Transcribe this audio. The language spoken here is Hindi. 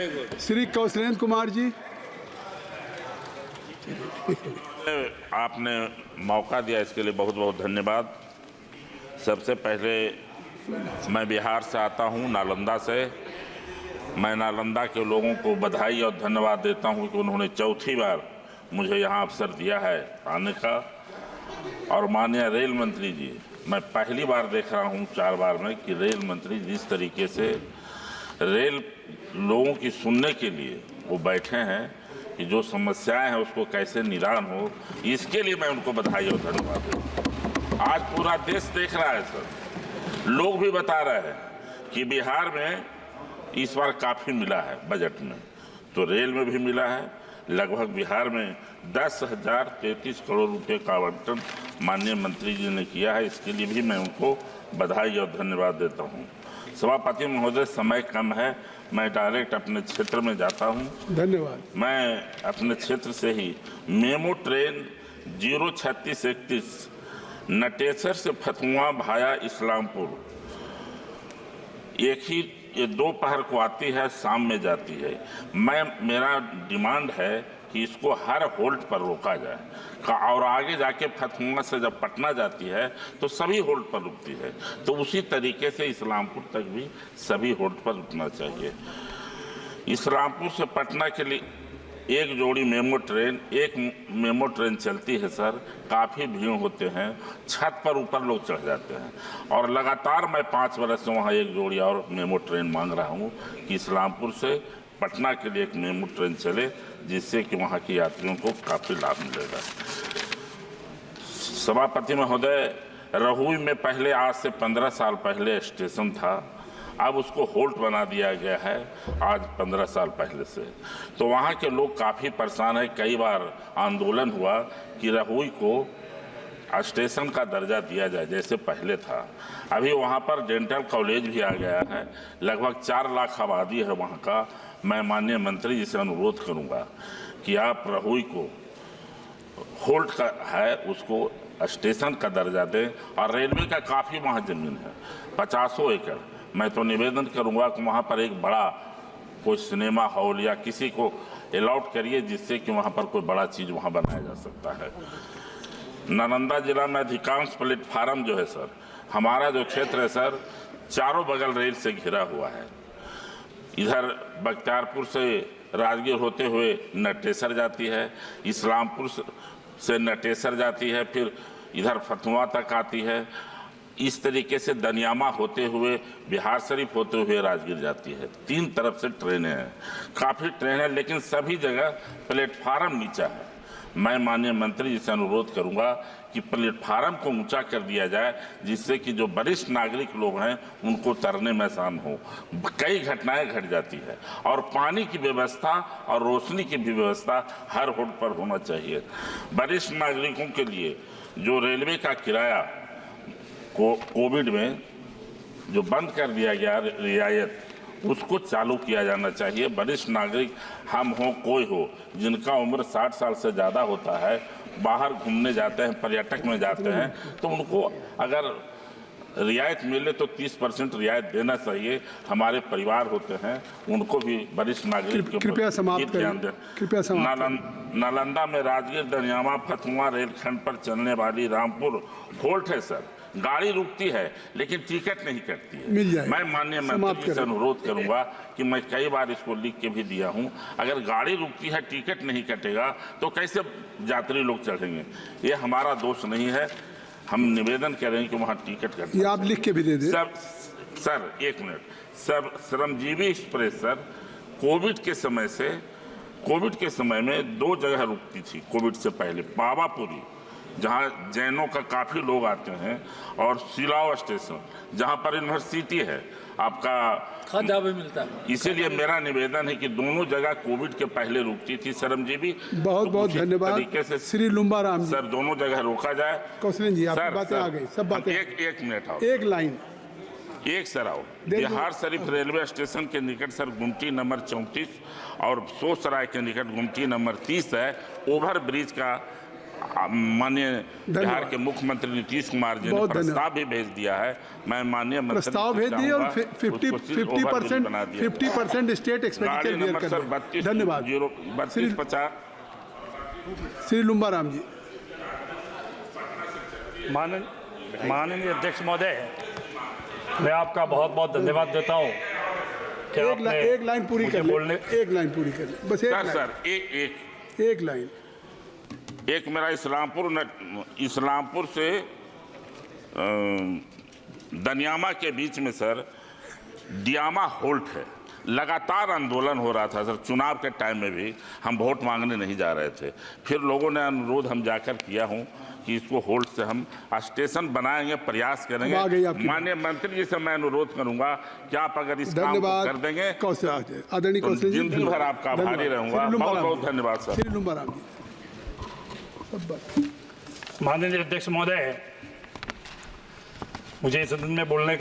श्री कौशलेंद्र कुमार जी। आपने मौका दिया, इसके लिए बहुत बहुत धन्यवाद। सबसे पहले मैं बिहार से आता हूं, नालंदा से। मैं नालंदा के लोगों को बधाई और धन्यवाद देता हूं कि उन्होंने चौथी बार मुझे यहां अवसर दिया है आने का। और माननीय रेल मंत्री जी, मैं पहली बार देख रहा हूं 4 बार में कि रेल मंत्री जिस तरीके से रेल लोगों की सुनने के लिए वो बैठे हैं कि जो समस्याएं हैं उसको कैसे निदान हो, इसके लिए मैं उनको बधाई और धन्यवाद देता हूं। आज पूरा देश देख रहा है सर, लोग भी बता रहे हैं कि बिहार में इस बार काफ़ी मिला है बजट में, तो रेल में भी मिला है। लगभग बिहार में 10,033 करोड़ रुपए का आवंटन माननीय मंत्री जी ने किया है। इसके लिए भी मैं उनको बधाई और धन्यवाद देता हूँ। सभापति महोदय, समय कम है, मैं डायरेक्ट अपने क्षेत्र में जाता हूं। धन्यवाद। मैं अपने क्षेत्र से ही मेमो ट्रेन 03631 नटेसर से फतुआ भाया इस्लामपुर, एक ही ये दोपहर को आती है, शाम में जाती है। मेरा डिमांड है कि इसको हर होल्ड पर रोका जाए और आगे जाके फतुआ से जब पटना जाती है तो सभी होल्ड पर रुकती है, तो उसी तरीके से इस्लामपुर तक भी सभी होल्ड पर रुकना चाहिए। इस्लामपुर से पटना के लिए एक जोड़ी मेमो ट्रेन चलती है सर। काफ़ी भीड़ होते हैं, छत पर ऊपर लोग चढ़ जाते हैं, और लगातार मैं 5 वर्ष से वहाँ एक जोड़ी और मेमो ट्रेन मांग रहा हूँ कि इस्लामपुर से पटना के लिए एक मेमो ट्रेन चले, जिससे कि वहाँ के यात्रियों को काफ़ी लाभ मिलेगा। सभापति महोदय, रहुई में पहले आज से 15 साल पहले स्टेशन था, अब उसको होल्ट बना दिया गया है आज 15 साल पहले से। तो वहाँ के लोग काफ़ी परेशान हैं। कई बार आंदोलन हुआ कि रहुई को स्टेशन का दर्जा दिया जाए जैसे पहले था। अभी वहाँ पर डेंटल कॉलेज भी आ गया है, लगभग 4 लाख आबादी है वहाँ का। मैं माननीय मंत्री जी से अनुरोध करूँगा कि आप रहुई को होल्ट का है उसको स्टेशन का दर्जा दें, और रेलवे का काफ़ी वहाँ ज़मीन है, 50 एकड़। मैं तो निवेदन करूंगा कि वहाँ पर एक बड़ा कोई सिनेमा हॉल या किसी को अलाउट करिए, जिससे कि वहाँ पर कोई बड़ा चीज़ वहाँ बनाया जा सकता है। नालंदा जिला में अधिकांश प्लेटफार्म जो है सर, हमारा जो क्षेत्र है सर, चारों बगल रेल से घिरा हुआ है। इधर बख्तियारपुर से राजगीर होते हुए नटेसर जाती है, इस्लामपुर से नटेसर जाती है, फिर इधर फतुआ तक आती है। इस तरीके से दनियामा होते हुए बिहार शरीफ होते हुए राजगीर जाती है। 3 तरफ से ट्रेनें हैं, काफ़ी ट्रेन है, लेकिन सभी जगह प्लेटफार्म नीचा है। मैं माननीय मंत्री जी से अनुरोध करूंगा कि प्लेटफार्म को ऊंचा कर दिया जाए, जिससे कि जो वरिष्ठ नागरिक लोग हैं उनको उतरने में आसान हो। कई घटनाएं घट जाती है, और पानी की व्यवस्था और रोशनी की भी व्यवस्था हर होल्ड पर होना चाहिए। वरिष्ठ नागरिकों के लिए जो रेलवे का किराया कोविड में जो बंद कर दिया गया रियायत, उसको चालू किया जाना चाहिए। वरिष्ठ नागरिक हम हो कोई हो, जिनका उम्र 60 साल से ज़्यादा होता है, बाहर घूमने जाते हैं, पर्यटक में जाते हैं, तो उनको अगर रियायत मिले तो 30% रियायत देना चाहिए। हमारे परिवार होते हैं, उनको भी वरिष्ठ नागरिक के ऊपर ध्यान दें। नालंदा में राजगीर दनियामा फतुआ रेलखंड पर चलने वाली रामपुर होल्ट है सर। गाड़ी रुकती है लेकिन टिकट नहीं कटती है। मैं माननीय मंत्री से अनुरोध करूंगा कि मैं कई बार इसको लिख के भी दिया हूं, अगर गाड़ी रुकती है टिकट नहीं कटेगा तो कैसे यात्री लोग चढ़ेंगे? ये हमारा दोष नहीं है। हम निवेदन करेंगे कि वहाँ टिकट कटे। ये आप लिख के भी दे दें। सर 1 मिनट सर, श्रमजीवी एक्सप्रेस सर कोविड के समय में 2 जगह रुकती थी। कोविड से पहले पावापुरी, जहाँ जैनों का काफ़ी लोग आते हैं, और सिलाव स्टेशन, जहाँ पर यूनिवर्सिटी है, आपका खाजा भी मिलता है। इसीलिए मेरा निवेदन है कि दोनों जगह कोविड के पहले रुकती थी श्रमजीवी। बहुत बहुत धन्यवाद तरीके से श्री लुम्बा राम जी। सर दोनों जगह रोका जाए। कौशलेंद्र जी, आपकी बातें आ गई, सब बातें। एक मिनट आओ, एक लाइन एक सर आओ। बिहार शरीफ रेलवे स्टेशन के निकट सर गुमटी नंबर 34 और सोसराय के निकट गुमटी नंबर 30 है। ओवर ब्रिज का माननीय बिहार के मुख्यमंत्री नीतीश कुमार जी ने बहुत प्रस्ताव भी भेज दिया है। मैं माननीय मंत्री प्रस्ताव भेज दिए और 50% स्टेट एक्सपेंडिचर क्लियर कर दिया। धन्यवाद। 3250 श्री लुम्बाराम जी। माननीय अध्यक्ष महोदय, मैं आपका बहुत बहुत धन्यवाद देता हूँ कि आपने एक लाइन पूरी कर ले, एक लाइन पूरी कर ले, बस एक लाइन। सर एक लाइन। एक मेरा इस्लामपुर से दनियामा के बीच में सर डियामा होल्ट है। लगातार आंदोलन हो रहा था सर, चुनाव के टाइम में भी हम वोट मांगने नहीं जा रहे थे। फिर लोगों ने अनुरोध हम जाकर किया हूं कि इसको होल्ट से हम स्टेशन बनाएंगे, प्रयास करेंगे। माननीय मंत्री जी से मैं अनुरोध करूंगा कि आप अगर इस काम को कर देंगे आदरणीय तो जिंदगी भर आपका आभारी रहूंगा। बहुत बहुत धन्यवाद सर। श्री लुम्बाराम जी। माननीय अध्यक्ष महोदय, मुझे इस सदन में बोलने